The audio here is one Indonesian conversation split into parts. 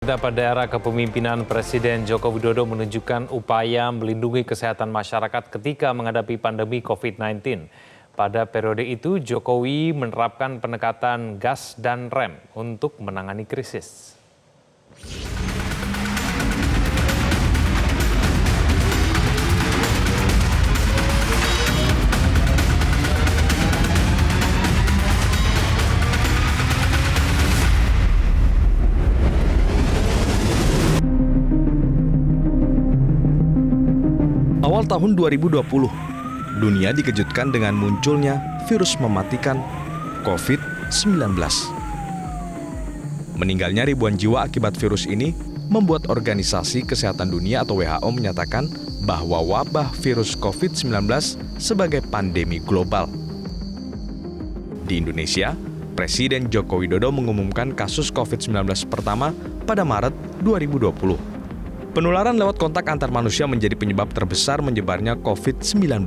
Pada era kepemimpinan Presiden Joko Widodo menunjukkan upaya melindungi kesehatan masyarakat ketika menghadapi pandemi COVID-19. Pada periode itu, Jokowi menerapkan pendekatan gas dan rem untuk menangani krisis. Awal tahun 2020, dunia dikejutkan dengan munculnya virus mematikan COVID-19. Meninggalnya ribuan jiwa akibat virus ini membuat Organisasi Kesehatan Dunia atau WHO menyatakan bahwa wabah virus COVID-19 sebagai pandemi global. Di Indonesia, Presiden Joko Widodo mengumumkan kasus COVID-19 pertama pada Maret 2020. Penularan lewat kontak antar manusia menjadi penyebab terbesar menyebarnya COVID-19.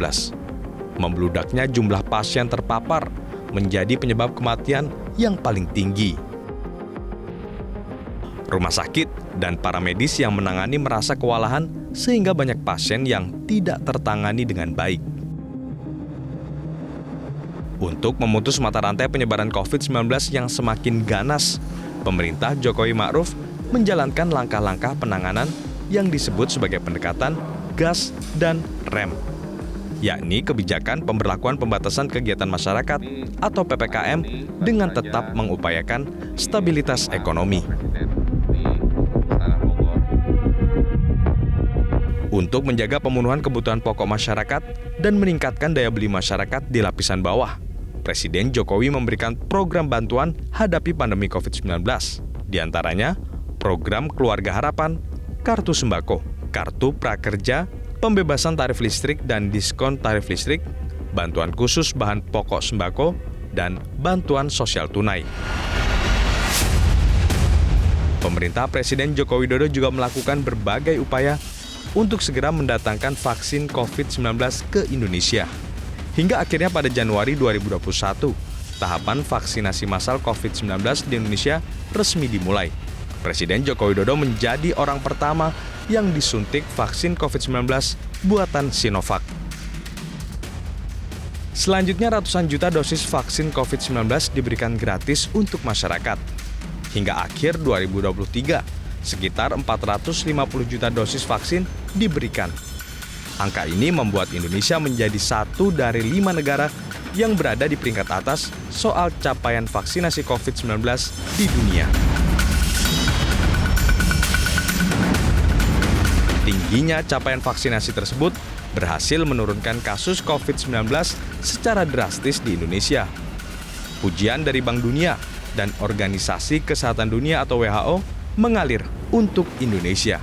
Membludaknya jumlah pasien terpapar menjadi penyebab kematian yang paling tinggi. Rumah sakit dan para medis yang menangani merasa kewalahan sehingga banyak pasien yang tidak tertangani dengan baik. Untuk memutus mata rantai penyebaran COVID-19 yang semakin ganas, pemerintah Jokowi Ma'ruf menjalankan langkah-langkah penanganan yang disebut sebagai pendekatan gas dan rem, yakni kebijakan pemberlakuan pembatasan kegiatan masyarakat atau PPKM dengan tetap mengupayakan stabilitas ekonomi. Untuk menjaga pemenuhan kebutuhan pokok masyarakat dan meningkatkan daya beli masyarakat di lapisan bawah, Presiden Jokowi memberikan program bantuan hadapi pandemi COVID-19, di antaranya program Keluarga Harapan, Kartu Sembako, Kartu Prakerja, pembebasan tarif listrik dan diskon tarif listrik, bantuan khusus bahan pokok sembako, dan bantuan sosial tunai. Pemerintah Presiden Joko Widodo juga melakukan berbagai upaya untuk segera mendatangkan vaksin COVID-19 ke Indonesia. Hingga akhirnya pada Januari 2021, tahapan vaksinasi massal COVID-19 di Indonesia resmi dimulai. Presiden Joko Widodo menjadi orang pertama yang disuntik vaksin COVID-19 buatan Sinovac. Selanjutnya ratusan juta dosis vaksin COVID-19 diberikan gratis untuk masyarakat. Hingga akhir 2023, sekitar 450 juta dosis vaksin diberikan. Angka ini membuat Indonesia menjadi satu dari 5 negara yang berada di peringkat atas soal capaian vaksinasi COVID-19 di dunia. Tingginya capaian vaksinasi tersebut berhasil menurunkan kasus COVID-19 secara drastis di Indonesia. Pujian dari Bank Dunia dan Organisasi Kesehatan Dunia atau WHO mengalir untuk Indonesia.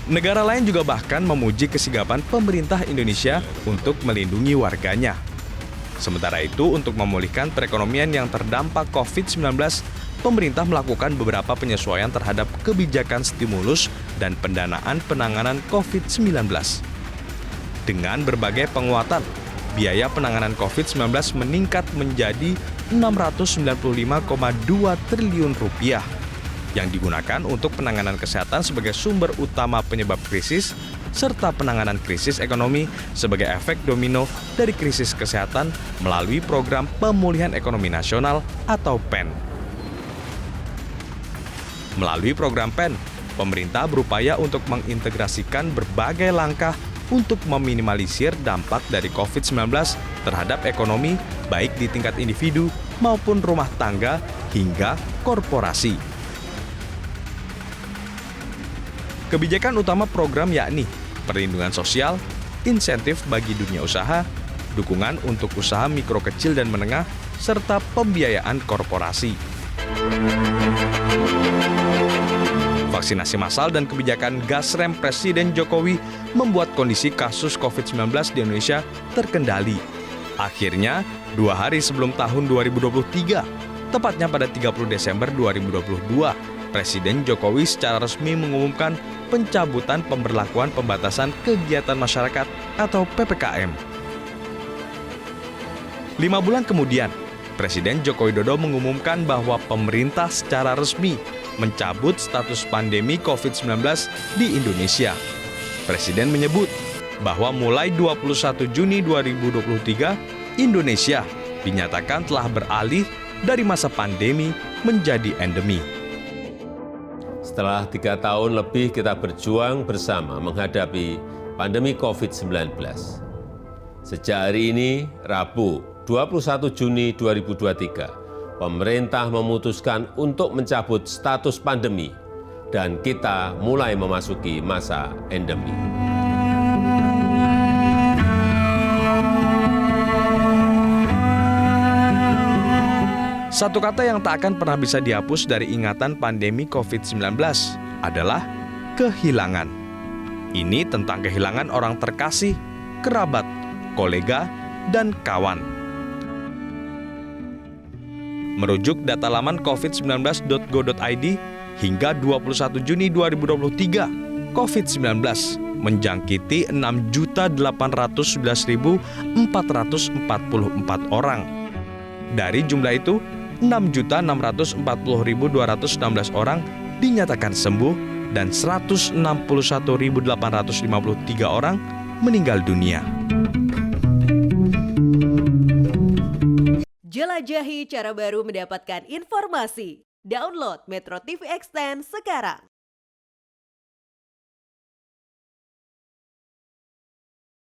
Negara lain juga bahkan memuji kesigapan pemerintah Indonesia untuk melindungi warganya. Sementara itu, untuk memulihkan perekonomian yang terdampak COVID-19, pemerintah melakukan beberapa penyesuaian terhadap kebijakan stimulus dan pendanaan penanganan COVID-19. Dengan berbagai penguatan, biaya penanganan COVID-19 meningkat menjadi Rp695,2 triliun yang digunakan untuk penanganan kesehatan sebagai sumber utama penyebab krisis, serta penanganan krisis ekonomi sebagai efek domino dari krisis kesehatan melalui Program Pemulihan Ekonomi Nasional atau PEN. Melalui program PEN, pemerintah berupaya untuk mengintegrasikan berbagai langkah untuk meminimalisir dampak dari COVID-19 terhadap ekonomi, baik di tingkat individu maupun rumah tangga hingga korporasi. Kebijakan utama program yakni perlindungan sosial, insentif bagi dunia usaha, dukungan untuk usaha mikro kecil dan menengah, serta pembiayaan korporasi. Vaksinasi massal dan kebijakan gas rem Presiden Jokowi membuat kondisi kasus COVID-19 di Indonesia terkendali. Akhirnya, 2 hari sebelum tahun 2023, tepatnya pada 30 Desember 2022, Presiden Jokowi secara resmi mengumumkan pencabutan pemberlakuan pembatasan kegiatan masyarakat atau PPKM. 5 bulan kemudian, Presiden Joko Widodo mengumumkan bahwa pemerintah secara resmi mencabut status pandemi COVID-19 di Indonesia. Presiden menyebut bahwa mulai 21 Juni 2023, Indonesia dinyatakan telah beralih dari masa pandemi menjadi endemi. Setelah 3 tahun lebih kita berjuang bersama menghadapi pandemi COVID-19. Sejak hari ini, Rabu 21 Juni 2023, pemerintah memutuskan untuk mencabut status pandemi dan kita mulai memasuki masa endemi. Satu kata yang tak akan pernah bisa dihapus dari ingatan pandemi COVID-19 adalah kehilangan. Ini tentang kehilangan orang terkasih, kerabat, kolega, dan kawan. Merujuk data laman covid19.go.id, hingga 21 Juni 2023, COVID-19 menjangkiti 6.811.444 orang. Dari jumlah itu, 6.640.216 orang dinyatakan sembuh dan 161.853 orang meninggal dunia. Jelajahi cara baru mendapatkan informasi. Download Metro TV Extend sekarang.